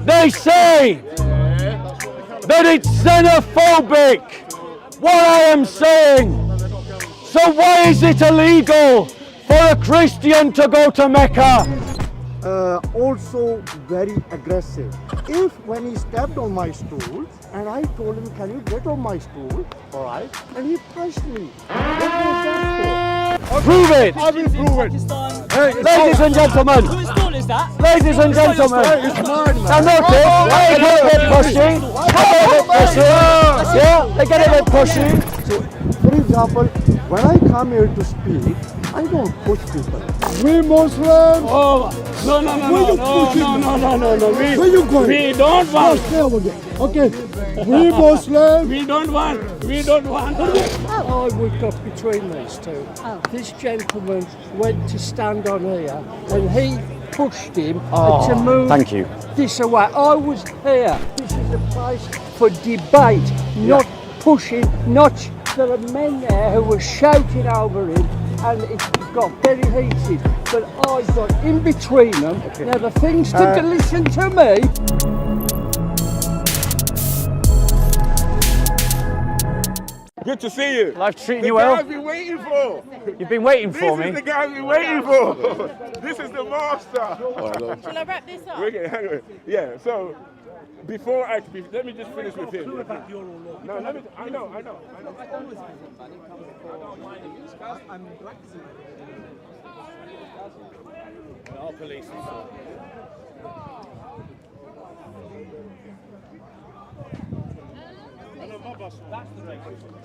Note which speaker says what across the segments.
Speaker 1: They say that it's xenophobic, what I am saying. So why is it illegal for a Christian to go to Mecca?
Speaker 2: Also very aggressive. If when he stepped on my stool and I told him, can you get on my stool? All right. And he pushed me. What was that for?
Speaker 1: Prove it!
Speaker 2: I will prove it.
Speaker 1: Ladies and gentlemen,
Speaker 3: Whose stool is that?
Speaker 1: ladies and gentlemen,
Speaker 2: It's mine,
Speaker 1: now
Speaker 2: man.
Speaker 1: notice, they get a bit pushy, yeah, they get a bit pushy.
Speaker 2: For example, when I come here to speak, I don't push people. We Muslims.
Speaker 3: Oh, no.
Speaker 2: Where you going?
Speaker 3: We don't want.
Speaker 2: Stay over there. Okay. We Muslims.
Speaker 3: We don't want.
Speaker 4: I would got between these two. This gentleman went to stand on here and he pushed him to move
Speaker 1: thank you.
Speaker 4: this away. I was here. This is a place for debate, not pushing, not there are men there who were shouting over him and it got very heated. But I got in between them. Now the things to listen to me.
Speaker 5: Good to see you.
Speaker 1: Life treating
Speaker 5: The
Speaker 1: you
Speaker 5: guy
Speaker 1: well?
Speaker 5: I've been waiting for.
Speaker 1: You've been waiting for
Speaker 5: This
Speaker 1: me.
Speaker 5: is the guy I've been waiting for. This is the master.
Speaker 6: Shall I wrap this up?
Speaker 5: Okay, hang on. Yeah, so before let me just finish with him. No, let me, I know.
Speaker 3: Our police.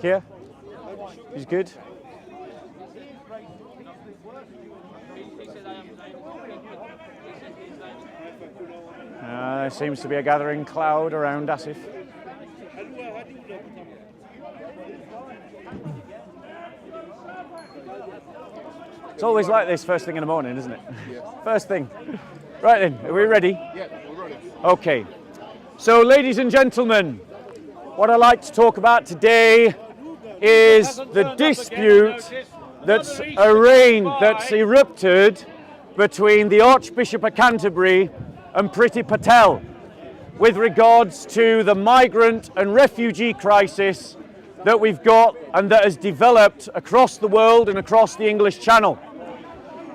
Speaker 1: Here? He's good? There seems to be a gathering cloud around Asif. It's always like this first thing in the morning, isn't it? Yeah. First thing. Right then, are we ready?
Speaker 5: Yeah, we're ready.
Speaker 1: Okay. So, ladies and gentlemen, what I'd like to talk about today is the dispute that's erupted between the Archbishop of Canterbury and Priti Patel with regards to the migrant and refugee crisis that we've got and that has developed across the world and across the English Channel.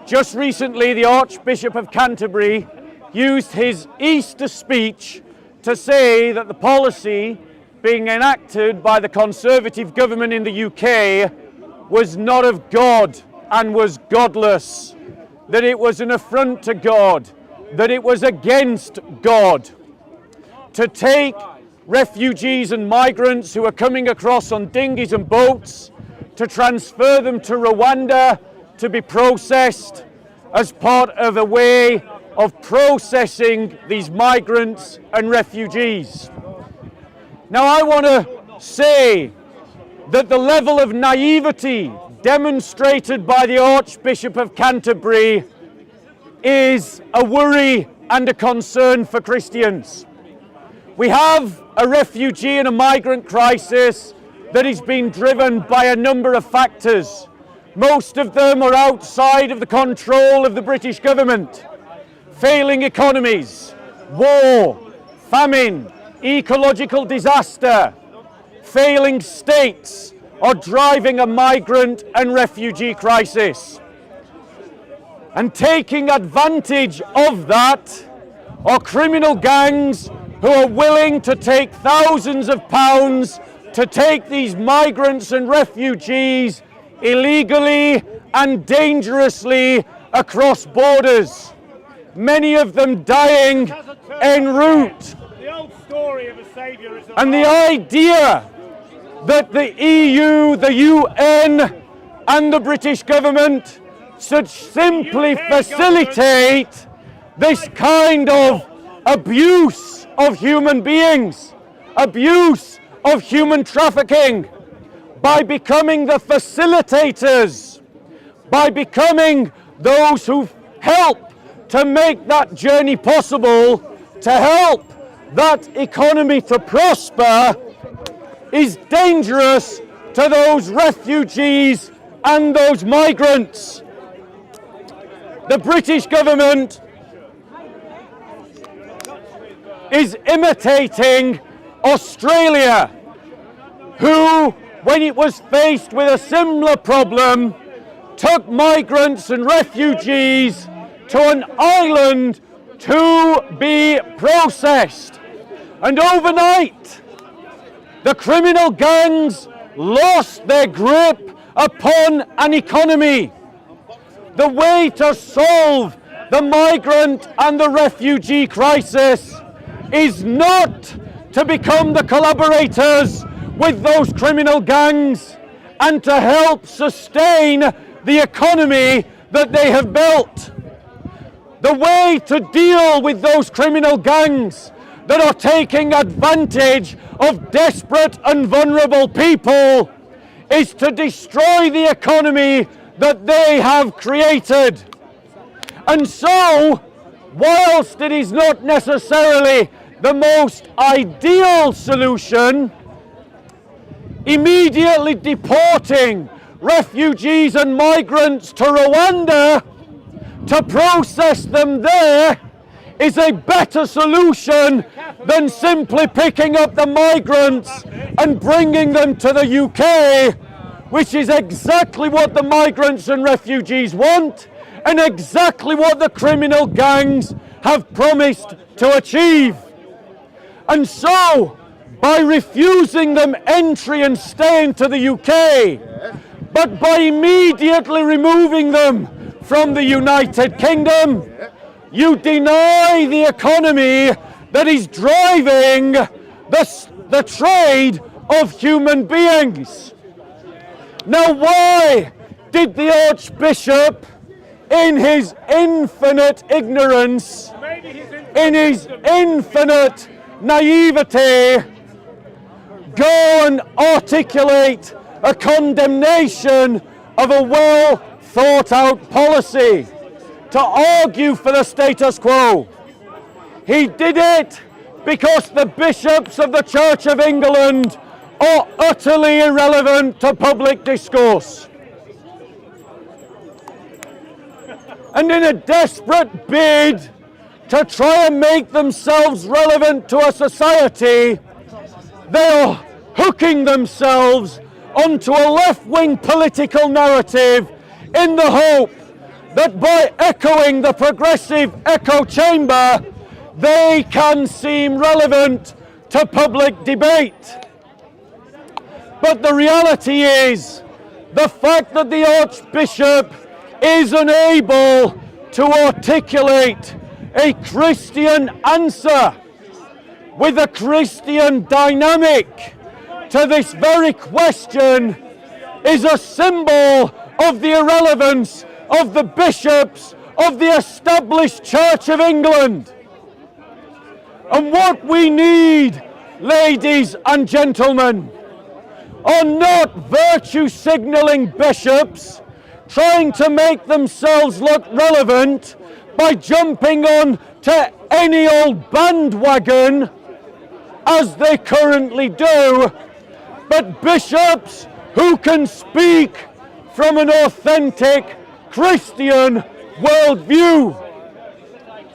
Speaker 1: Just recently, the Archbishop of Canterbury used his Easter speech to say that the policy being enacted by the Conservative government in the UK was not of God and was godless, that it was an affront to God, that it was against God. To take refugees and migrants who are coming across on dinghies and boats, to transfer them to Rwanda to be processed as part of a way of processing these migrants and refugees. Now, I want to say that the level of naivety demonstrated by the Archbishop of Canterbury is a worry and a concern for Christians. We have a refugee and a migrant crisis that is being driven by a number of factors. Most of them are outside of the control of the British government. Failing economies, war, famine, ecological disaster, failing states are driving a migrant and refugee crisis. And taking advantage of that are criminal gangs who are willing to take thousands of pounds to take these migrants and refugees illegally and dangerously across borders, many of them dying en route.
Speaker 3: The old story of a saviour is
Speaker 1: And the idea that the EU, the UN and the British government should simply facilitate this kind of abuse of human beings, abuse of human trafficking, by becoming the facilitators, by becoming those who help to make that journey possible, to help that economy to prosper, is dangerous to those refugees and those migrants. The British government is imitating Australia, who, when it was faced with a similar problem, took migrants and refugees to an island to be processed. And overnight, the criminal gangs lost their grip upon an economy. The way to solve the migrant and the refugee crisis is not to become the collaborators with those criminal gangs and to help sustain the economy that they have built. The way to deal with those criminal gangs that are taking advantage of desperate and vulnerable people is to destroy the economy that they have created. And so, whilst it is not necessarily the most ideal solution, immediately deporting refugees and migrants to Rwanda to process them there is a better solution than simply picking up the migrants and bringing them to the UK, which is exactly what the migrants and refugees want and exactly what the criminal gangs have promised to achieve. And so, by refusing them entry and stay into the UK, but by immediately removing them from the United Kingdom, you deny the economy that is driving the trade of human beings. Now, why did the Archbishop, in his infinite ignorance, in his infinite naivety, go and articulate a condemnation of a well thought out policy to argue for the status quo? He did it because the bishops of the Church of England are utterly irrelevant to public discourse. And in a desperate bid to try and make themselves relevant to a society, they are hooking themselves onto a left-wing political narrative in the hope that by echoing the progressive echo chamber, they can seem relevant to public debate. But the reality is, the fact that the Archbishop is unable to articulate a Christian answer with a Christian dynamic to this very question is a symbol of the irrelevance of the bishops of the established Church of England. And what we need, ladies and gentlemen, are not virtue signalling bishops trying to make themselves look relevant by jumping on to any old bandwagon as they currently do, but bishops who can speak from an authentic Christian worldview.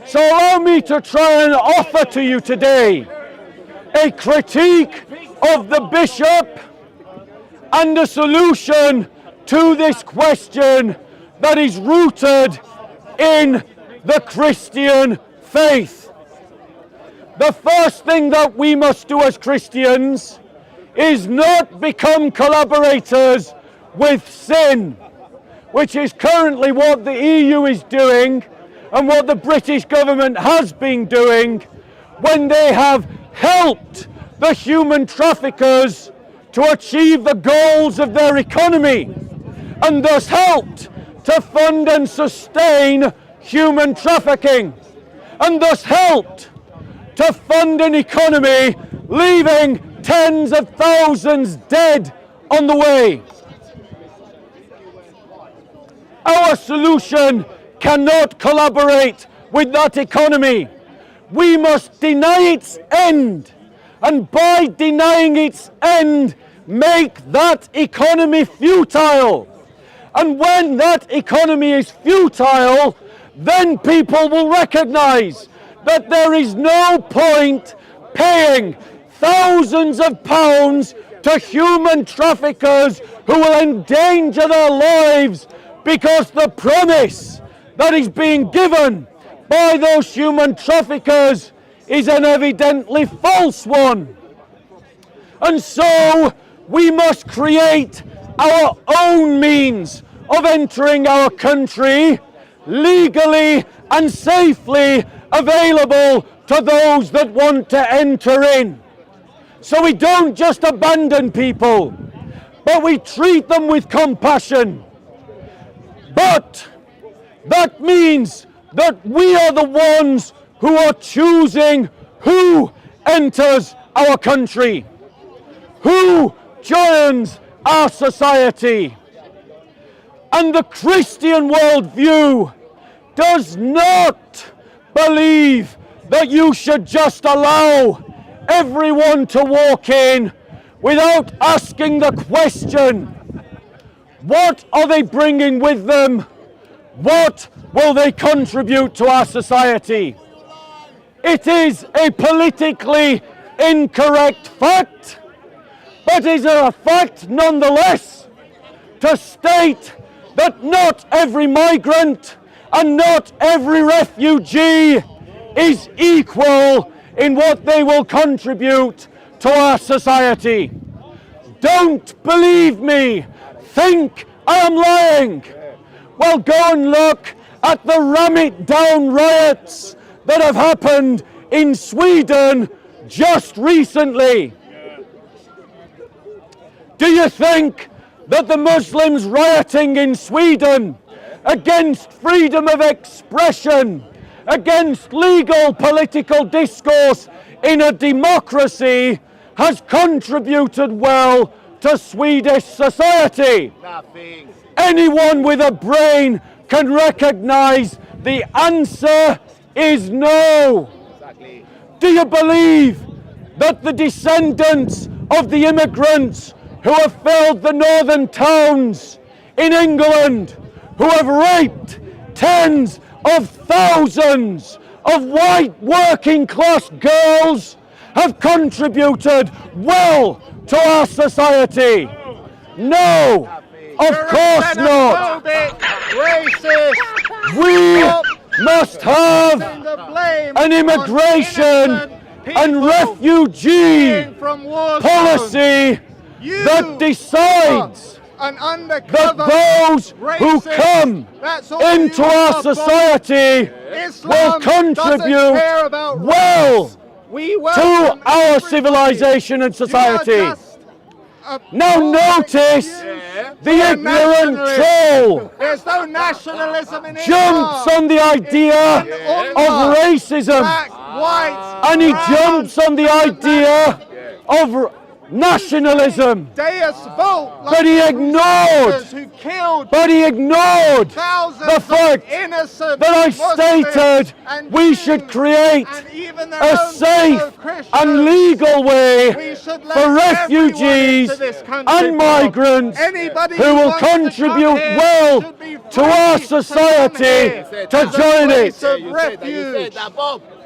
Speaker 1: So allow me to try and offer to you today a critique of the bishop and a solution to this question that is rooted in the Christian faith. The first thing that we must do as Christians is not become collaborators with sin, which is currently what the EU is doing and what the British government has been doing when they have helped the human traffickers to achieve the goals of their economy and thus helped to fund and sustain human trafficking and thus helped to fund an economy leaving tens of thousands dead on the way. Our solution cannot collaborate with that economy. We must deny its end, and by denying its end, make that economy futile. And when that economy is futile, then people will recognize that there is no point paying thousands of pounds to human traffickers who will endanger their lives, because the promise that is being given by those human traffickers is an evidently false one. And so we must create our own means of entering our country, legally and safely available to those that want to enter in. So we don't just abandon people, but we treat them with compassion. But that means that we are the ones who are choosing who enters our country, who joins our society. And the Christian worldview does not believe that you should just allow everyone to walk in without asking the question, what are they bringing with them? What will they contribute to our society? It is a politically incorrect fact, but it is a fact nonetheless to state that not every migrant and not every refugee is equal in what they will contribute to our society. Don't believe me. Think I am lying. Well, go and look at the ram it down riots that have happened in Sweden just recently. Do you think that the Muslims rioting in Sweden against freedom of expression, against legal political discourse in a democracy, has contributed well to Swedish society?
Speaker 3: Nothing.
Speaker 1: Anyone with a brain can recognize the answer is no.
Speaker 3: Exactly.
Speaker 1: Do you believe that the descendants of the immigrants who have filled the northern towns in England, who have raped tens of thousands of white working class girls, have contributed well to our society? No, of course not.
Speaker 3: Racist.
Speaker 1: We must have
Speaker 3: The blame
Speaker 1: an immigration and refugee
Speaker 3: from war
Speaker 1: policy that decides
Speaker 3: an
Speaker 1: that
Speaker 3: undercover
Speaker 1: those who come into our society will contribute well to our civilization and society. Now notice the ignorant troll
Speaker 3: There's no nationalism in
Speaker 1: jumps on the idea of racism,
Speaker 3: Black, white,
Speaker 1: and he
Speaker 3: brown,
Speaker 1: jumps on the idea of nationalism,
Speaker 3: Deus Vult, like
Speaker 1: but he
Speaker 3: the
Speaker 1: ignored
Speaker 3: Crusaders who killed
Speaker 1: the
Speaker 3: thousands
Speaker 1: fact
Speaker 3: of innocent
Speaker 1: that I
Speaker 3: Muslims
Speaker 1: stated
Speaker 3: and
Speaker 1: we
Speaker 3: Jews
Speaker 1: should create
Speaker 3: and even their
Speaker 1: a
Speaker 3: own
Speaker 1: safe
Speaker 3: fellow Christians.
Speaker 1: and legal way
Speaker 3: We should let
Speaker 1: for
Speaker 3: everyone
Speaker 1: refugees
Speaker 3: into this country,
Speaker 1: and
Speaker 3: Bob.
Speaker 1: migrants
Speaker 3: Anybody
Speaker 1: who will
Speaker 3: wants to come
Speaker 1: contribute
Speaker 3: here
Speaker 1: well
Speaker 3: should be
Speaker 1: to our
Speaker 3: free to come
Speaker 1: society
Speaker 3: here
Speaker 1: to
Speaker 3: as a
Speaker 1: join
Speaker 3: place
Speaker 1: it.
Speaker 3: of refuge.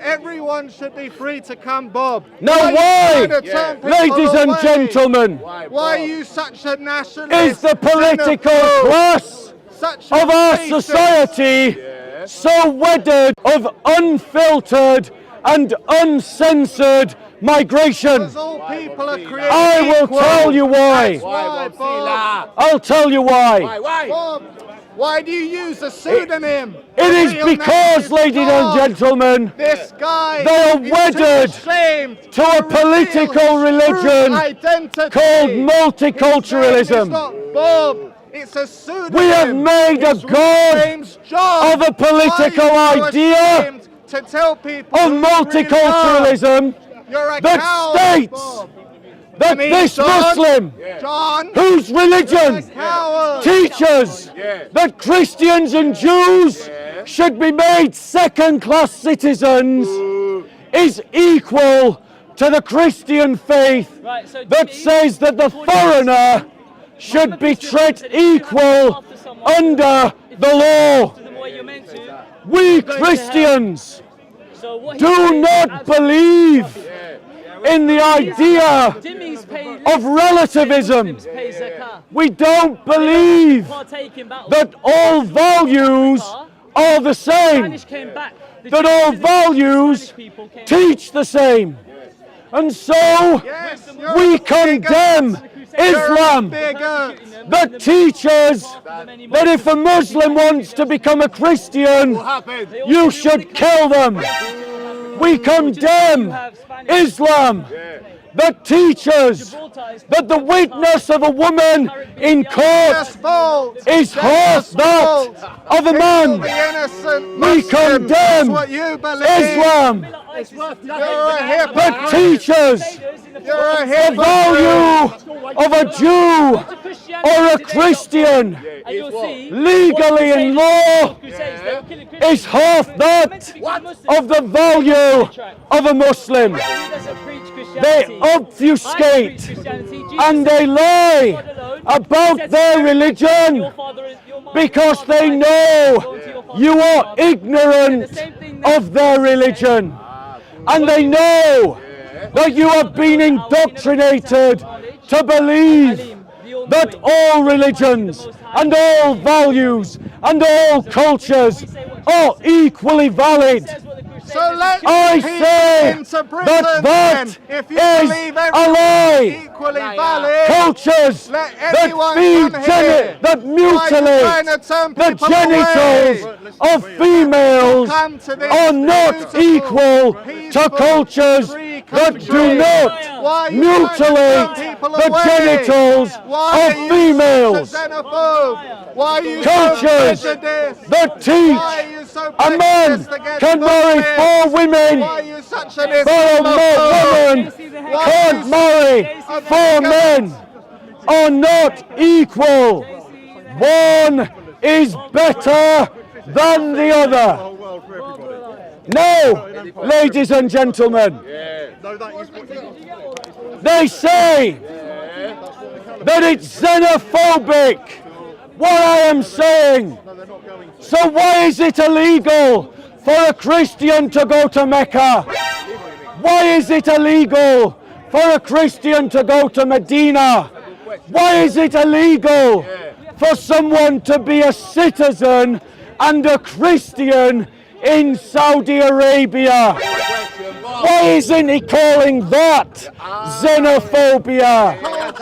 Speaker 3: Everyone should be free to come, Bob.
Speaker 1: Now
Speaker 3: Why are you
Speaker 1: why,
Speaker 3: trying to turn people
Speaker 1: ladies and
Speaker 3: away?
Speaker 1: gentlemen,
Speaker 3: Why are you such a nationalist?
Speaker 1: is the political
Speaker 3: xenophobe,
Speaker 1: class
Speaker 3: such a
Speaker 1: of our
Speaker 3: racist?
Speaker 1: society so wedded of unfiltered and uncensored migration?
Speaker 3: Because all people are created
Speaker 1: I will
Speaker 3: equal.
Speaker 1: tell you why.
Speaker 3: That's why, Bob.
Speaker 1: I'll tell you why.
Speaker 3: Bob, why do you use a pseudonym?
Speaker 1: It is because, ladies and gentlemen,
Speaker 3: This guy
Speaker 1: they are
Speaker 3: is
Speaker 1: wedded
Speaker 3: too ashamed
Speaker 1: to a political
Speaker 3: reveal his true
Speaker 1: religion
Speaker 3: identity.
Speaker 1: called
Speaker 3: His name
Speaker 1: multiculturalism.
Speaker 3: is not Bob. It's a pseudonym.
Speaker 1: We have made a
Speaker 3: His real
Speaker 1: god
Speaker 3: name's John.
Speaker 1: of a political
Speaker 3: Why are you
Speaker 1: idea
Speaker 3: ashamed to tell people
Speaker 1: of
Speaker 3: who you really are?
Speaker 1: multiculturalism
Speaker 3: You're a
Speaker 1: that
Speaker 3: coward,
Speaker 1: states
Speaker 3: Bob.
Speaker 1: that
Speaker 3: mean,
Speaker 1: this
Speaker 3: John?
Speaker 1: Muslim,
Speaker 3: John,
Speaker 1: whose
Speaker 3: you're a
Speaker 1: religion
Speaker 3: coward.
Speaker 1: teaches that Christians and Jews should be made second-class citizens, is equal to the Christian faith
Speaker 6: Right, so
Speaker 1: that
Speaker 6: Jimmy,
Speaker 1: says that the foreigner should be treated equal under the law.
Speaker 6: to them the way you're meant to.
Speaker 1: We Christians
Speaker 6: So what he's
Speaker 1: do
Speaker 6: saying is
Speaker 1: not
Speaker 6: absolutely
Speaker 1: believe
Speaker 6: rubbish.
Speaker 1: in the idea
Speaker 6: Dhimmis pay-
Speaker 1: of relativism.
Speaker 6: Muslims pay zakah.
Speaker 1: We don't believe
Speaker 6: Partake in battles.
Speaker 1: that all values are the same,
Speaker 6: Spanish came back. The
Speaker 1: that
Speaker 6: Jews
Speaker 1: all
Speaker 6: and the
Speaker 1: values
Speaker 6: Spanish people came
Speaker 1: teach the same. And so
Speaker 3: Yes, you're
Speaker 1: we
Speaker 3: a
Speaker 1: condemn Islam
Speaker 3: bigot.
Speaker 1: that teaches that if a Muslim wants to become a Christian, you should kill them. We condemn Islam that teaches that the witness of a woman in court is half that of a man. We condemn Islam that teaches the value of a Jew or a Christian
Speaker 6: And you'll see
Speaker 1: legally in law is half that of the value of a Muslim. They obfuscate and they lie about their religion because they know you are ignorant of their religion, and they know that you have been indoctrinated to believe that all religions and all values and all cultures are equally valid.
Speaker 3: So let
Speaker 1: I
Speaker 3: people
Speaker 1: say
Speaker 3: into prison
Speaker 1: that
Speaker 3: then.
Speaker 1: that
Speaker 3: If you
Speaker 1: is
Speaker 3: believe
Speaker 1: a
Speaker 3: everyone
Speaker 1: lie.
Speaker 3: equally valid,
Speaker 1: Cultures
Speaker 3: let
Speaker 1: that
Speaker 3: everyone
Speaker 1: feed,
Speaker 3: come here.
Speaker 1: that
Speaker 3: Why are you trying
Speaker 1: mutilate
Speaker 3: to turn
Speaker 1: the
Speaker 3: people
Speaker 1: genitals
Speaker 3: away?
Speaker 1: of females
Speaker 3: Come to this
Speaker 1: are not
Speaker 3: beautiful,
Speaker 1: equal to
Speaker 3: peaceful,
Speaker 1: cultures
Speaker 3: free
Speaker 1: that
Speaker 3: country.
Speaker 1: do
Speaker 3: Why
Speaker 1: not
Speaker 3: are you trying to turn
Speaker 1: mutilate
Speaker 3: people
Speaker 1: the
Speaker 3: away?
Speaker 1: genitals
Speaker 3: Why
Speaker 1: of
Speaker 3: are you
Speaker 1: females.
Speaker 3: such a xenophobe? Why are you
Speaker 1: Cultures
Speaker 3: so prejudiced?
Speaker 1: that
Speaker 3: Why are
Speaker 1: teach
Speaker 3: you so
Speaker 1: a man
Speaker 3: prejudiced against
Speaker 1: can marry
Speaker 3: Muslims?
Speaker 1: 4 women,
Speaker 3: Why are you such an
Speaker 1: but a
Speaker 3: Islamophobe?
Speaker 1: woman can't marry 4 men, are not equal. One is better than the other. No, ladies and gentlemen, they say that it's xenophobic what I am saying. So why is it illegal for a Christian to go to Mecca? Why is it illegal for a Christian to go to Medina? Why is it illegal for someone to be a citizen and a Christian in Saudi Arabia? Why isn't he calling that xenophobia?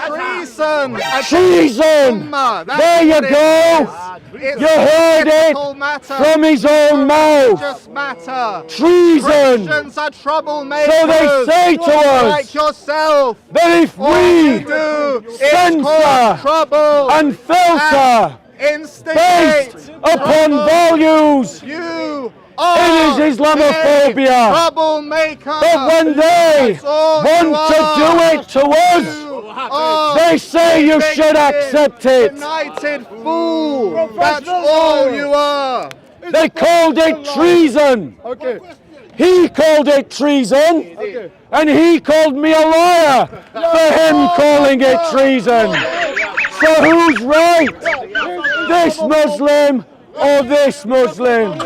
Speaker 3: Treason!
Speaker 1: Treason! There you go! You heard it from his own mouth.
Speaker 3: Just matter.
Speaker 1: Treason!
Speaker 3: Christians are troublemakers.
Speaker 1: So they say to us
Speaker 3: like yourself.
Speaker 1: that if
Speaker 3: All you
Speaker 1: we
Speaker 3: do is
Speaker 1: censor
Speaker 3: cause trouble
Speaker 1: and filter
Speaker 3: instigate
Speaker 1: based upon values,
Speaker 3: You
Speaker 1: it
Speaker 3: are
Speaker 1: is Islamophobia.
Speaker 3: a troublemaker.
Speaker 1: But when they
Speaker 3: That's all
Speaker 1: want
Speaker 3: you
Speaker 1: to
Speaker 3: are.
Speaker 1: do it to us, they say you should accept it.
Speaker 3: United fool. That's all you are.
Speaker 1: They called it treason. He called it treason, and he called me a liar for him calling it treason. So who's right? This Muslim or this Muslim?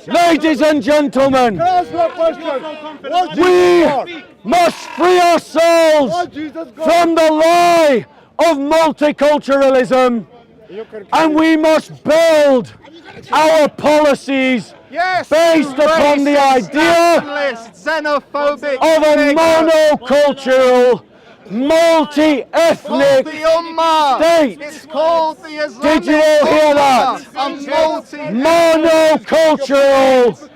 Speaker 1: Ladies and gentlemen, we must free ourselves from the lie of multiculturalism, and we must build our policies based upon the idea
Speaker 3: xenophobic
Speaker 1: of a monocultural, multi-ethnic state.
Speaker 3: It's called the Islamic
Speaker 1: Did you all hear that? Monocultural,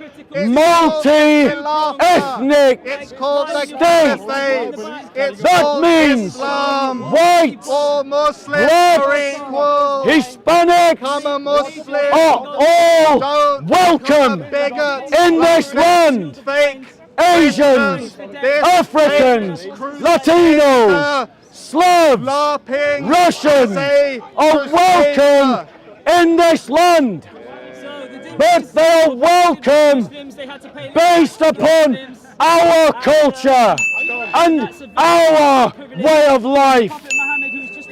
Speaker 1: multi-ethnic
Speaker 3: It's called the
Speaker 1: state.
Speaker 3: caliphate. It's
Speaker 1: That
Speaker 3: called
Speaker 1: means
Speaker 3: Islam.
Speaker 1: whites,
Speaker 3: All Muslims
Speaker 1: blacks,
Speaker 3: are equal.
Speaker 1: Hispanics
Speaker 3: Become a Muslim.
Speaker 1: are all
Speaker 3: Don't
Speaker 1: welcome
Speaker 3: become a bigot
Speaker 1: in
Speaker 3: like
Speaker 1: this land.
Speaker 3: fake
Speaker 1: Asians,
Speaker 3: this
Speaker 1: Africans,
Speaker 3: fake
Speaker 1: Latinos, Slavs,
Speaker 3: LARPing
Speaker 1: Russians are welcome in this land. But they are welcome based upon our culture and our way of life.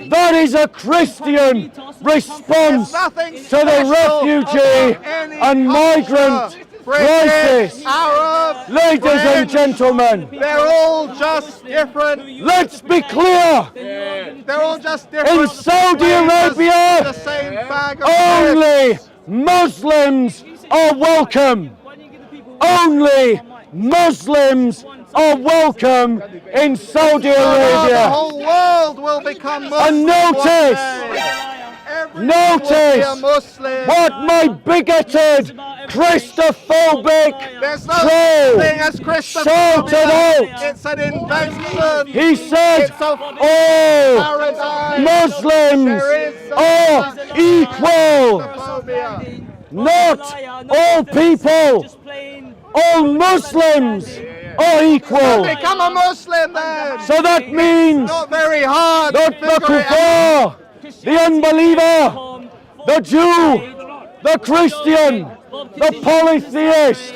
Speaker 1: That is a Christian response to the refugee and migrant crisis.
Speaker 3: Arab,
Speaker 1: Ladies and
Speaker 3: French,
Speaker 1: gentlemen,
Speaker 3: they're all just different.
Speaker 1: let's be clear.
Speaker 3: They're all just different.
Speaker 1: In Saudi
Speaker 3: flavors
Speaker 1: Arabia,
Speaker 3: of the same bag of chips.
Speaker 1: only Muslims are welcome. Only Muslims are welcome in Saudi
Speaker 3: The
Speaker 1: Arabia.
Speaker 3: whole world will become Muslim.
Speaker 1: And notice,
Speaker 3: one day. Everyone
Speaker 1: notice
Speaker 3: will be a Muslim.
Speaker 1: what my bigoted, Christophobic
Speaker 3: There's no
Speaker 1: troll
Speaker 3: thing as Christopher.
Speaker 1: shouted out.
Speaker 3: It's an invention.
Speaker 1: He said,
Speaker 3: It's a
Speaker 1: "Oh,
Speaker 3: paradigm.
Speaker 1: Muslims
Speaker 3: There is
Speaker 1: are equal.
Speaker 3: Xenophobia.
Speaker 1: Not all people, all Muslims are equal."
Speaker 3: Become a Muslim then.
Speaker 1: So that means
Speaker 3: Not very hard. to
Speaker 1: that the
Speaker 3: figure it out.
Speaker 1: kuffar, the unbeliever, the Jew, the Christian, the polytheist,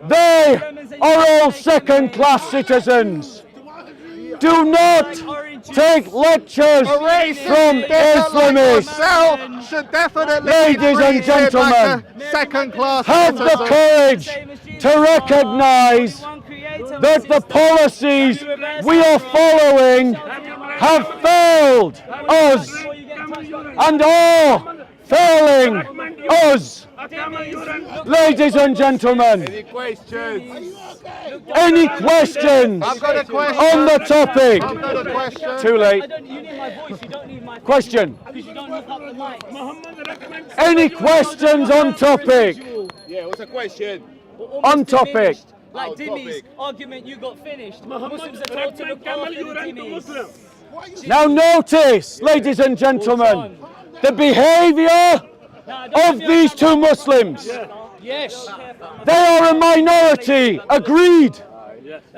Speaker 1: they are all second-class citizens. Do not take lectures
Speaker 3: A racist
Speaker 1: from
Speaker 3: bigot like
Speaker 1: Islamists.
Speaker 3: yourself should definitely
Speaker 1: Ladies
Speaker 3: be
Speaker 1: and
Speaker 3: treated
Speaker 1: gentlemen,
Speaker 3: like a second-class
Speaker 1: Have the
Speaker 3: citizen.
Speaker 1: courage to recognise that the policies we are following have failed us and are failing us. Ladies and gentlemen, any questions
Speaker 3: I've got a question.
Speaker 1: on the topic?
Speaker 3: I've got a question.
Speaker 1: Too late.
Speaker 6: You need my voice, you don't need my
Speaker 1: Question.
Speaker 6: because you don't hook up the mic.
Speaker 1: Any questions on topic?
Speaker 5: Yeah, what's the question?
Speaker 1: On topic.
Speaker 6: Like
Speaker 5: On
Speaker 6: Dimmy's
Speaker 5: topic.
Speaker 6: argument, you got finished. Muslims are told to look after the Dhimmis.
Speaker 1: Now notice, ladies and gentlemen, the behaviour of these two Muslims.
Speaker 6: Yes.
Speaker 1: They are a minority, agreed.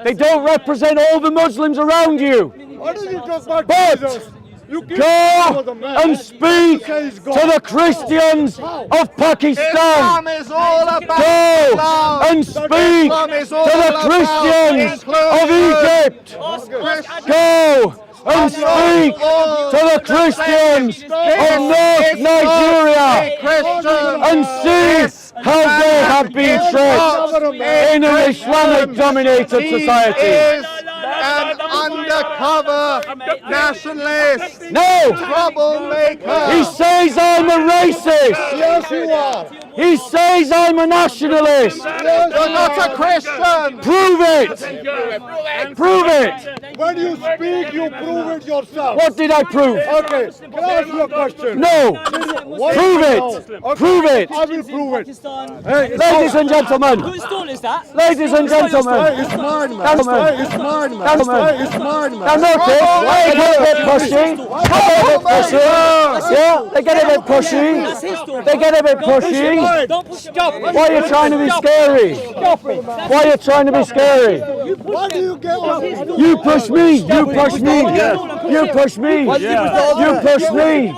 Speaker 1: They don't represent all the Muslims around you.
Speaker 2: Why do you talk about
Speaker 1: But
Speaker 2: Jesus? You give
Speaker 1: go
Speaker 2: the man.
Speaker 1: and speak to the Christians of Pakistan.
Speaker 3: Islam is all about
Speaker 1: Go
Speaker 3: love.
Speaker 1: and speak
Speaker 3: Islam is all
Speaker 1: to the
Speaker 3: about
Speaker 1: Christians of
Speaker 3: inclusion.
Speaker 1: Egypt. Go and speak to the Christians of North Nigeria and see how they have been treated in an Islamic dominated
Speaker 3: He
Speaker 1: society.
Speaker 3: is an undercover nationalist,
Speaker 1: No!
Speaker 3: troublemaker.
Speaker 1: He says I'm a racist.
Speaker 2: Yes, you are.
Speaker 1: He says I'm a nationalist.
Speaker 3: You're not a Christian.
Speaker 1: Prove it. Prove it.
Speaker 2: When you speak, you prove it yourself.
Speaker 1: What did I prove?
Speaker 2: Okay, can I ask you a question?
Speaker 1: No.
Speaker 2: What
Speaker 1: Prove
Speaker 2: do you
Speaker 1: it.
Speaker 2: know? Okay,
Speaker 1: Prove it.
Speaker 2: I will prove it.
Speaker 6: Pakistan.
Speaker 2: Hey,
Speaker 1: Ladies and gentlemen.
Speaker 6: Whose stall is that?
Speaker 1: Ladies and gentlemen.
Speaker 2: It's mine, man.
Speaker 1: Gentlemen.
Speaker 2: It's mine, man.
Speaker 1: Gentlemen.
Speaker 2: It's mine,
Speaker 1: Now
Speaker 2: man.
Speaker 1: notice, they get a bit pushy. They get a bit pushy. Yeah, they get a bit pushy. They get a bit pushy.
Speaker 6: Don't push Stop.
Speaker 1: Why are you trying to be scary? Why are you trying to be scary?
Speaker 2: Why do you get on?
Speaker 1: You push me. You push me. You push me. You push me.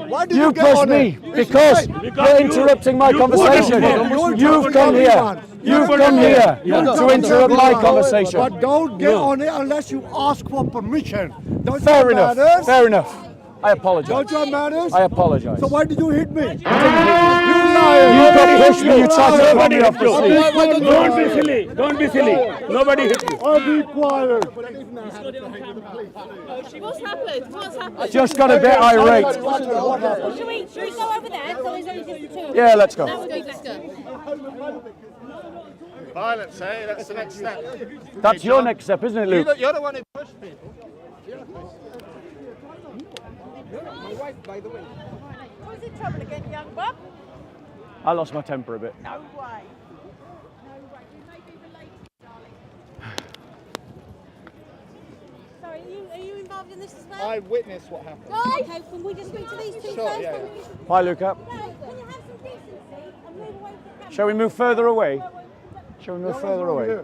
Speaker 2: Why do
Speaker 1: You
Speaker 2: get
Speaker 1: push
Speaker 2: on
Speaker 1: me
Speaker 2: it?
Speaker 1: because you're interrupting my conversation. You've come here. You've come here to interrupt my conversation.
Speaker 2: But don't get on it unless you ask for permission. Don't you
Speaker 1: Fair
Speaker 2: have
Speaker 1: enough.
Speaker 2: manners?
Speaker 1: Fair enough. I apologise.
Speaker 2: Don't you have manners?
Speaker 1: I apologise.
Speaker 2: So why did you hit me?
Speaker 1: You got pushed me. You tried to pull me off the seat.
Speaker 5: Don't be silly. Don't be silly. Nobody hit you.
Speaker 2: I'll be quiet.
Speaker 7: What's happened? What's happened?
Speaker 1: Just got a bit irate.
Speaker 7: Should we go over there? So there's only just the two of us?
Speaker 1: Yeah, let's
Speaker 7: That
Speaker 1: go.
Speaker 7: would be better.
Speaker 3: Violence, eh? That's the next step.
Speaker 1: That's your next step, isn't it, Luke?
Speaker 3: You're the one who pushed people.
Speaker 7: What's in trouble again, young buck?
Speaker 1: I lost my temper a bit.
Speaker 7: No way. No way. You may be related, darling. Sorry, are you involved in this as well?
Speaker 3: I witnessed what happened.
Speaker 7: Okay, can we just speak to these two
Speaker 3: Sure,
Speaker 7: first?
Speaker 3: yeah,
Speaker 1: Bye, Luca.
Speaker 7: No, can you have some decency and move away from the camera?
Speaker 1: Shall we move further away? Shall we move further away?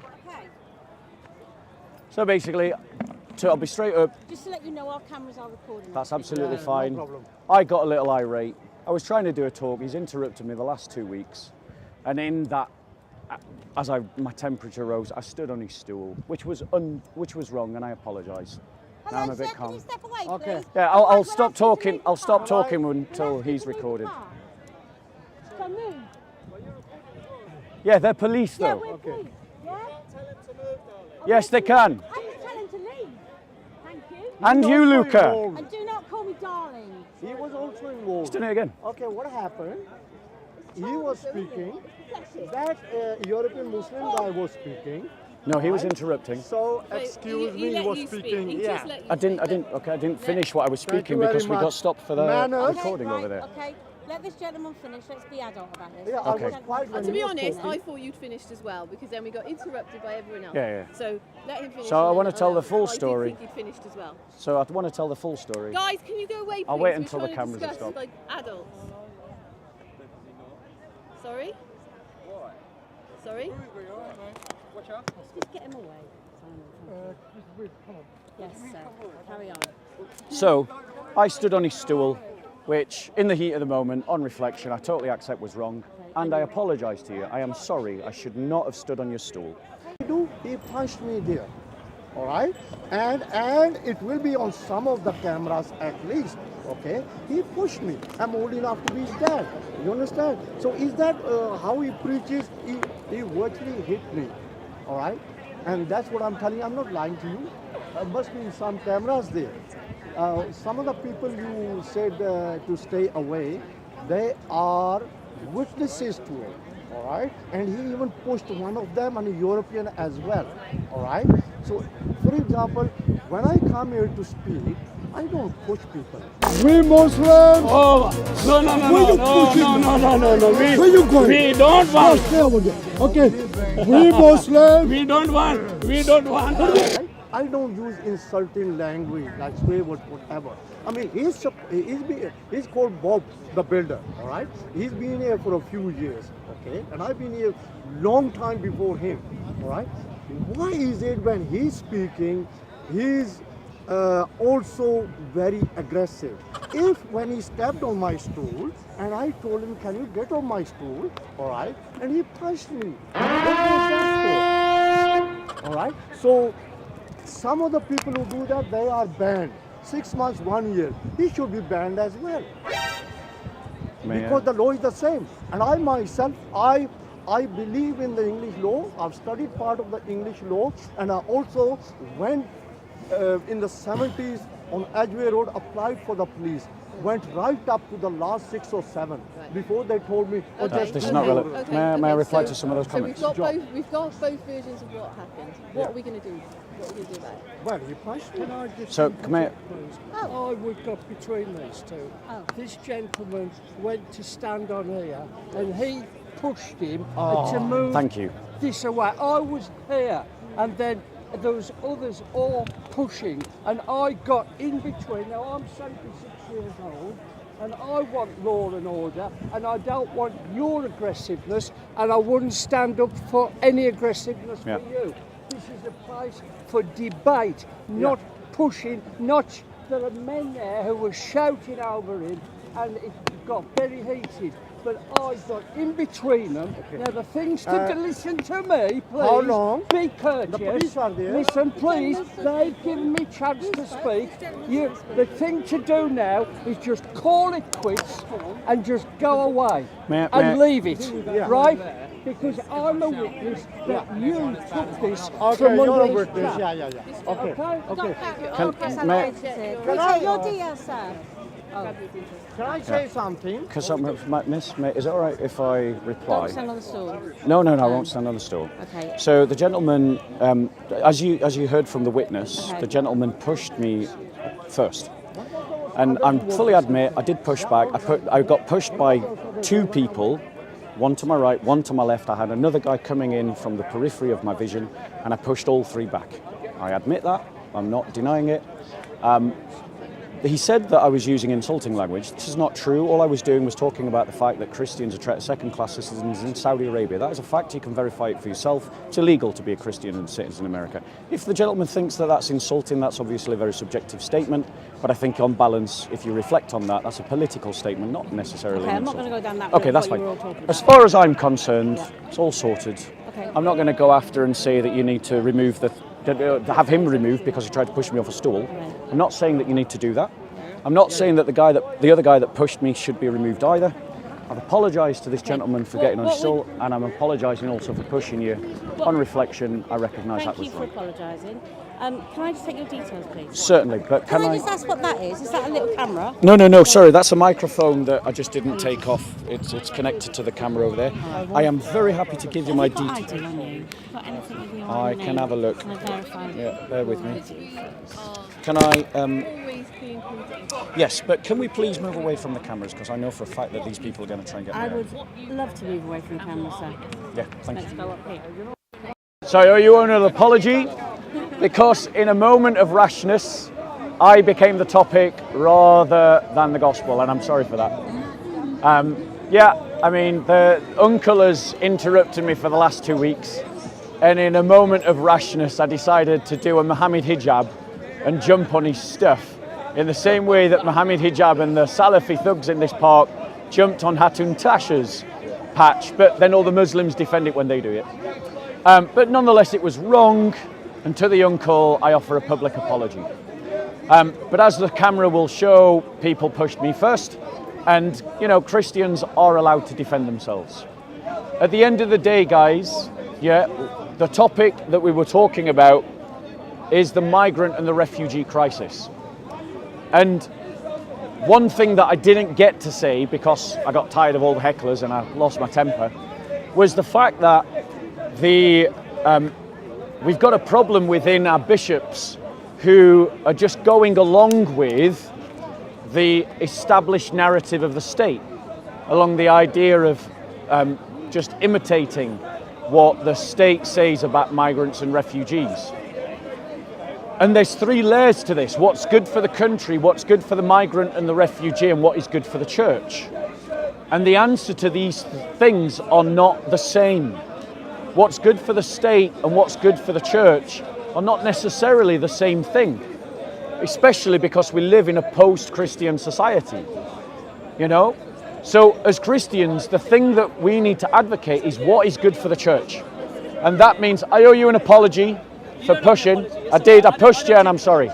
Speaker 7: Okay,
Speaker 1: So basically, I'll be straight up.
Speaker 7: just to let you know, our cameras are recording.
Speaker 1: That's absolutely fine. I got a little irate. I was trying to do a talk. He's interrupted me the last 2 weeks. And in that my temperature rose, I stood on his stool, which was wrong, and I apologise. Now I'm a bit
Speaker 7: Can
Speaker 1: calm.
Speaker 7: you step away,
Speaker 2: Okay.
Speaker 7: please?
Speaker 1: Yeah, I'll
Speaker 7: We'll
Speaker 1: stop
Speaker 7: ask you to
Speaker 1: talking.
Speaker 7: move the
Speaker 1: I'll stop
Speaker 7: car.
Speaker 1: talking
Speaker 7: We'll
Speaker 1: until
Speaker 7: ask you
Speaker 1: he's
Speaker 7: to move the
Speaker 1: recorded.
Speaker 7: car. So move.
Speaker 1: Yeah, they're police
Speaker 7: Yeah,
Speaker 1: though.
Speaker 7: we're police. Yeah?
Speaker 1: Yes, they can.
Speaker 7: I can tell him to leave. Thank you.
Speaker 1: And
Speaker 2: He
Speaker 1: you,
Speaker 2: was also
Speaker 1: Luca.
Speaker 2: involved.
Speaker 7: And do not call me darling.
Speaker 2: He was also involved.
Speaker 1: Done it again.
Speaker 2: Okay, what happened? He was speaking. That European Muslim guy was speaking.
Speaker 1: No, he was interrupting.
Speaker 2: So excuse me, he was speaking. Yeah.
Speaker 1: I didn't finish what I was
Speaker 2: Thank you
Speaker 1: speaking
Speaker 2: very
Speaker 1: because we got
Speaker 2: much.
Speaker 1: stopped for the
Speaker 2: Manners.
Speaker 1: recording over there.
Speaker 7: Okay, let this gentleman finish. Let's be adult about this.
Speaker 2: Yeah,
Speaker 1: Okay.
Speaker 2: I was quite when
Speaker 8: To
Speaker 2: he
Speaker 8: be
Speaker 2: was
Speaker 8: honest,
Speaker 2: talking.
Speaker 8: I thought you'd finished as well because then we got interrupted by everyone else.
Speaker 1: Yeah, yeah.
Speaker 8: So let him finish.
Speaker 1: So I
Speaker 8: and
Speaker 1: wanna
Speaker 8: then
Speaker 1: tell the
Speaker 8: I'll-
Speaker 1: full
Speaker 8: I
Speaker 1: story.
Speaker 8: did think you'd finished as well.
Speaker 1: So I want to tell the full story.
Speaker 8: Guys, can you go away, please?
Speaker 1: I'll wait
Speaker 8: We're
Speaker 1: until the
Speaker 8: trying to
Speaker 1: cameras are
Speaker 8: discuss
Speaker 1: stopped.
Speaker 8: like adults. Sorry? Sorry?
Speaker 7: Just get him away. Yes, sir. Carry on.
Speaker 1: So I stood on his stool, which in the heat of the moment, on reflection, I totally accept was wrong. And I apologise to you. I am sorry. I should not have stood on your stool.
Speaker 2: He punched me there. All right, and it will be on some of the cameras at least. Okay, he pushed me. I'm old enough to be his dad. You understand? So is that how he preaches? He virtually hit me. All right, and that's what I'm telling you. I'm not lying to you. There must be some cameras there. Some of the people you said to stay away, they are witnesses to it. All right, and he even pushed one of them, and a European as well. All right, so for example, when I come here to speak, I don't push people. We Muslims.
Speaker 9: Oh, no, no, no, no, no.
Speaker 2: Where you going?
Speaker 9: We don't want.
Speaker 2: Okay, we Muslims.
Speaker 9: We don't want. We don't want.
Speaker 2: I don't use insulting language like swear words, whatever. I mean, he's called Bob the Builder, all right? He's been here for a few years, okay? And I've been here long time before him, all right? Why is it when he's speaking, he's also very aggressive? If when he stepped on my stool, and I told him, can you get on my stool, all right? And he punched me. What was that for? All right? So, some of the people who do that, they are banned. 6 months, 1 year. He should be banned as well. Because the law is the same. And I myself, I believe in the English law. I've studied part of the English law. And I also went in the 70s on Edgware Road, applied for the police. Went right up to the last 6 or 7 before they told me, oh, just
Speaker 1: This is not relevant. May I reply to some of those comments?
Speaker 8: So we've got both versions of what happened. What are we going to do? What are we going to do about it?
Speaker 2: well, he punched me.
Speaker 1: So come here.
Speaker 4: I would got between these two. This gentleman went to stand on here and he pushed him to move
Speaker 1: Thank you.
Speaker 4: this away. I was here and then there was others all pushing and I got in between. Now I'm 76 years old and I want law and order and I don't want your aggressiveness and I wouldn't stand up for any aggressiveness
Speaker 1: Yeah.
Speaker 4: for you. This is a place for debate, not pushing, not there are men there who were shouting over him and it got very heated. But I got in between them. Now the things to listen to me, please.
Speaker 2: How long?
Speaker 4: Be courteous.
Speaker 2: The police are there.
Speaker 4: Listen, please. They've given me chance to speak. The thing to do now is just call it quits and just go away
Speaker 1: May
Speaker 4: and
Speaker 1: I-
Speaker 4: leave it, right? Because I'm a witness that you took this
Speaker 2: Okay,
Speaker 4: from
Speaker 2: you're a
Speaker 4: under this
Speaker 2: witness.
Speaker 4: chap.
Speaker 2: Yeah. Okay.
Speaker 4: Okay?
Speaker 1: May-
Speaker 7: Can I take your dear, sir?
Speaker 2: Can I say something?
Speaker 1: Because Miss, is it all right if I reply?
Speaker 7: Don't stand on the stool.
Speaker 1: No, I won't stand on the stool.
Speaker 7: Okay.
Speaker 1: So the gentleman, as you heard from the witness,
Speaker 7: Okay.
Speaker 1: the gentleman pushed me first, and I fully admit I did push back. I got pushed by 2 people, one to my right, one to my left. I had another guy coming in from the periphery of my vision, and I pushed all 3 back. I admit that. I'm not denying it. He said that I was using insulting language. This is not true. All I was doing was talking about the fact that Christians are treated second-class citizens in Saudi Arabia. That is a fact. You can verify it for yourself. It's illegal to be a Christian and citizen in America. If the gentleman thinks that that's insulting, that's obviously a very subjective statement. But I think on balance, if you reflect on that, that's a political statement, not necessarily
Speaker 7: Okay,
Speaker 1: an
Speaker 7: I'm not
Speaker 1: insult.
Speaker 7: going to go down that
Speaker 1: Okay,
Speaker 7: road,
Speaker 1: that's
Speaker 7: what
Speaker 1: fine.
Speaker 7: you were all talking
Speaker 1: As
Speaker 7: about.
Speaker 1: far as I'm concerned, it's all sorted.
Speaker 8: Okay.
Speaker 1: I'm not going to go after and say that you need to remove to have him removed because he tried to push me off a stool.
Speaker 8: Right.
Speaker 1: I'm not saying that you need to do that. I'm not saying that the other guy that pushed me should be removed either. I've apologised to this gentleman for getting on his stool, and I'm apologising also for pushing you. On reflection, I recognise that was
Speaker 8: Thank you
Speaker 1: wrong.
Speaker 8: for apologising. Can I just take your details, please?
Speaker 1: Certainly, but
Speaker 8: Can I just ask what that is? Is that a little camera?
Speaker 1: No, sorry, that's a microphone that I just didn't take off. It's connected to the camera over there. I am very happy to give you my details.
Speaker 8: ID on you? Got anything with your
Speaker 1: I
Speaker 8: name?
Speaker 1: can have a look.
Speaker 8: Can I verify?
Speaker 1: Yeah, bear with me.
Speaker 8: ID?
Speaker 1: Can I,
Speaker 8: Always be included.
Speaker 1: yes, but can we please move away from the cameras, because I know for a fact that these people are going to try and get me
Speaker 8: I
Speaker 1: out.
Speaker 8: would love to move away from the camera, sir.
Speaker 1: Yeah, thank
Speaker 8: Let's
Speaker 1: you.
Speaker 8: go up here.
Speaker 1: So I owe you an apology, because in a moment of rashness, I became the topic rather than the gospel, and I'm sorry for that. Yeah, I mean, the uncle has interrupted me for the last 2 weeks, and in a moment of rashness, I decided to do a Mohammed hijab and jump on his stuff, in the same way that Mohammed hijab and the Salafi thugs in this park jumped on Hatun Tasha's patch, but then all the Muslims defend it when they do it. But nonetheless, it was wrong, and to the uncle, I offer a public apology. But as the camera will show, people pushed me first, and you know, Christians are allowed to defend themselves. At the end of the day, guys, yeah, the topic that we were talking about is the migrant and the refugee crisis. And one thing that I didn't get to say, because I got tired of all the hecklers and I lost my temper, was the fact that we've got a problem within our bishops who are just going along with the established narrative of the state, along the idea of just imitating what the state says about migrants and refugees. And there's 3 layers to this: what's good for the country, what's good for the migrant and the refugee, and what is good for the church. And the answer to these things are not the same. What's good for the state and what's good for the church are not necessarily the same thing, especially because we live in a post-Christian society, you know? So as Christians, the thing that we need to advocate is what is good for the church. And that means I owe you an apology for pushing. I pushed you, and I'm sorry.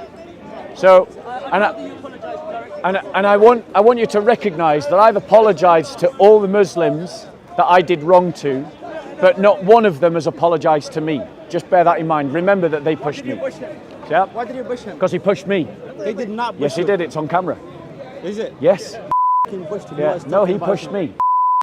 Speaker 1: So, and I want you to recognize that I've apologized to all the Muslims that I did wrong to, but not one of them has apologized to me. Just bear that in mind. Remember that they pushed me. Yeah.
Speaker 10: Why did you push him?
Speaker 1: Because he pushed me.
Speaker 10: He did not push
Speaker 1: Yes, he
Speaker 10: you.
Speaker 1: did. It's on camera.
Speaker 10: Is it?
Speaker 1: Yes.
Speaker 10: Pushed him.
Speaker 1: Yeah. No, he pushed me.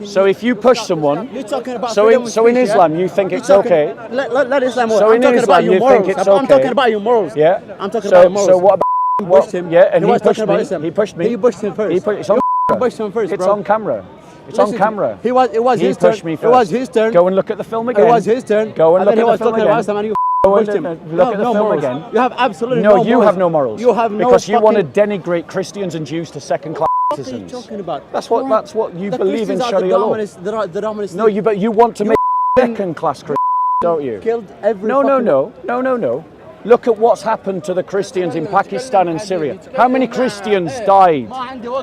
Speaker 1: So if you push someone,
Speaker 10: You're talking about
Speaker 1: so
Speaker 10: freedom
Speaker 1: in
Speaker 10: of speech,
Speaker 1: Islam
Speaker 10: yeah?
Speaker 1: you think
Speaker 10: You're
Speaker 1: it's
Speaker 10: talking-
Speaker 1: okay.
Speaker 10: Let Islam work.
Speaker 1: So
Speaker 10: I'm
Speaker 1: in
Speaker 10: talking
Speaker 1: Islam
Speaker 10: about your
Speaker 1: you
Speaker 10: morals.
Speaker 1: think it's
Speaker 10: I'm
Speaker 1: okay.
Speaker 10: talking about your morals.
Speaker 1: Yeah.
Speaker 10: I'm talking about your morals.
Speaker 1: So what about
Speaker 10: You
Speaker 1: what?
Speaker 10: pushed him.
Speaker 1: Yeah, and he
Speaker 10: was
Speaker 1: pushed
Speaker 10: talking about
Speaker 1: me.
Speaker 10: Islam.
Speaker 1: He pushed me.
Speaker 10: He pushed him first.
Speaker 1: It's on
Speaker 10: You
Speaker 1: camera.
Speaker 10: pushed him first,
Speaker 1: It's
Speaker 10: bro.
Speaker 1: on camera. It's
Speaker 10: Listen,
Speaker 1: on camera.
Speaker 10: It was
Speaker 1: He
Speaker 10: his turn.
Speaker 1: pushed me
Speaker 10: It was
Speaker 1: first.
Speaker 10: his turn.
Speaker 1: Go and look at the film again.
Speaker 10: It was his turn.
Speaker 1: Go and look
Speaker 10: then
Speaker 1: at
Speaker 10: he was
Speaker 1: the film
Speaker 10: talking about
Speaker 1: again.
Speaker 10: Islam and you
Speaker 1: Go and
Speaker 10: pushed him.
Speaker 1: look at the film
Speaker 10: morals.
Speaker 1: again.
Speaker 10: You have absolutely
Speaker 1: No,
Speaker 10: no
Speaker 1: you
Speaker 10: morals.
Speaker 1: have no morals.
Speaker 10: You have no
Speaker 1: because you want to
Speaker 10: fucking-
Speaker 1: denigrate Christians and Jews to second-class
Speaker 10: What are you
Speaker 1: citizens.
Speaker 10: talking about?
Speaker 1: That's what you
Speaker 10: The
Speaker 1: believe in
Speaker 10: Christians are
Speaker 1: Sharia
Speaker 10: the
Speaker 1: law.
Speaker 10: dominant, the dominant
Speaker 1: No, but you want to make second-class Christians, don't you?
Speaker 10: killed every
Speaker 1: No. Look at what's happened to the Christians in Pakistan and Syria. How many Christians died?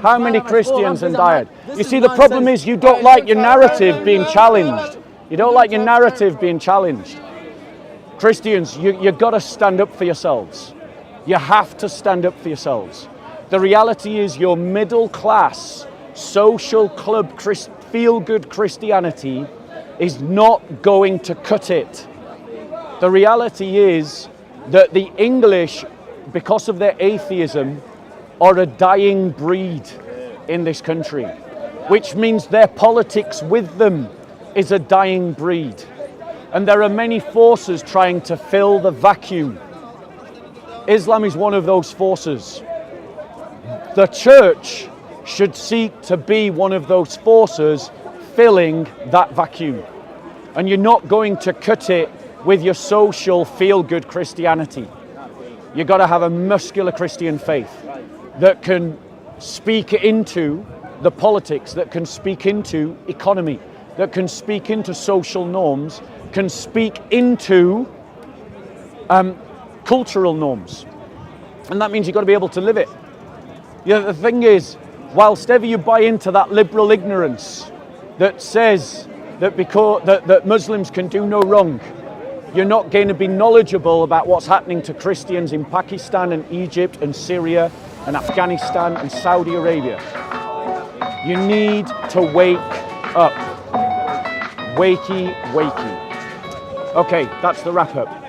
Speaker 1: How many Christians have died? You see, the problem is you don't like your narrative being challenged. You don't like your narrative being challenged. Christians, you've got to stand up for yourselves. You have to stand up for yourselves. The reality is your middle class, social club, feel-good Christianity is not going to cut it. The reality is that the English, because of their atheism, are a dying breed in this country, which means their politics with them is a dying breed. And there are many forces trying to fill the vacuum. Islam is one of those forces. The church should seek to be one of those forces filling that vacuum. And you're not going to cut it with your social feel-good Christianity. You've got to have a muscular Christian faith that can speak into the politics, that can speak into economy, that can speak into social norms, can speak into cultural norms. And that means you've got to be able to live it. The thing is, whilst ever you buy into that liberal ignorance that says that Muslims can do no wrong. You're not going to be knowledgeable about what's happening to Christians in Pakistan and Egypt and Syria and Afghanistan and Saudi Arabia. You need to wake up. Wakey, wakey. Okay, that's the wrap up.